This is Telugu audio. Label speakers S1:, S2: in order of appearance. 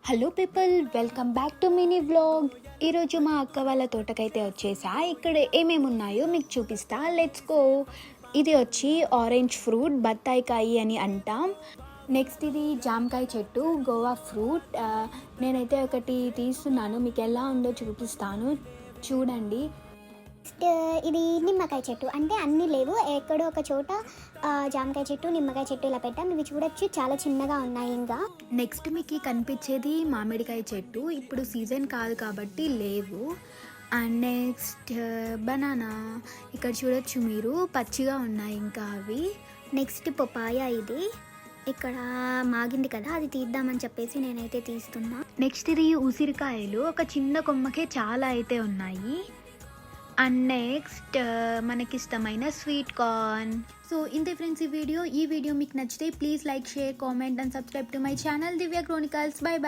S1: Hello people, welcome back to mini vlog. ఈరోజు మా అక్క వాళ్ళ తోటకైతే వచ్చేసా. ఇక్కడ ఏమేమి ఉన్నాయో మీకు చూపిస్తా, లెట్స్ గో. ఇది వచ్చి ఆరెంజ్ ఫ్రూట్, బత్తాయికాయి అని అంటాం. నెక్స్ట్ ఇది జామకాయ చెట్టు, గోవా ఫ్రూట్. నేనైతే ఒకటి తీస్తున్నాను, మీకు ఎలా ఉందో చూపిస్తాను, చూడండి.
S2: నెక్స్ట్ ఇది నిమ్మకాయ చెట్టు, అంటే అన్నీ లేవు, ఎక్కడో ఒక చోట జామకాయ చెట్టు, నిమ్మకాయ చెట్టు ఇలా పెట్టాం. ఇవి చూడొచ్చు, చాలా చిన్నగా ఉన్నాయి. ఇంకా
S1: నెక్స్ట్ మీకు కనిపించేది మామిడికాయ చెట్టు. ఇప్పుడు సీజన్ కాదు కాబట్టి లేవు. అండ్ నెక్స్ట్ బనానా, ఇక్కడ చూడొచ్చు మీరు, పచ్చిగా ఉన్నాయి ఇంకా అవి.
S2: నెక్స్ట్ పపాయ, ఇది ఇక్కడ మాగింది కదా, అది తీద్దామని చెప్పేసి నేనైతే తీస్తున్నా.
S1: నెక్స్ట్ ఇది ఉసిరికాయలు, ఒక చిన్న కొమ్మకే చాలా అయితే ఉన్నాయి. అండ్ నెక్స్ట్ మనకి ఇష్టమైన స్వీట్ కార్న్. సో ఇంతే ఫ్రెండ్స్ ఈ వీడియో మీకు నచ్చితే please like, share, comment and subscribe to my channel Divya Chronicles. By by.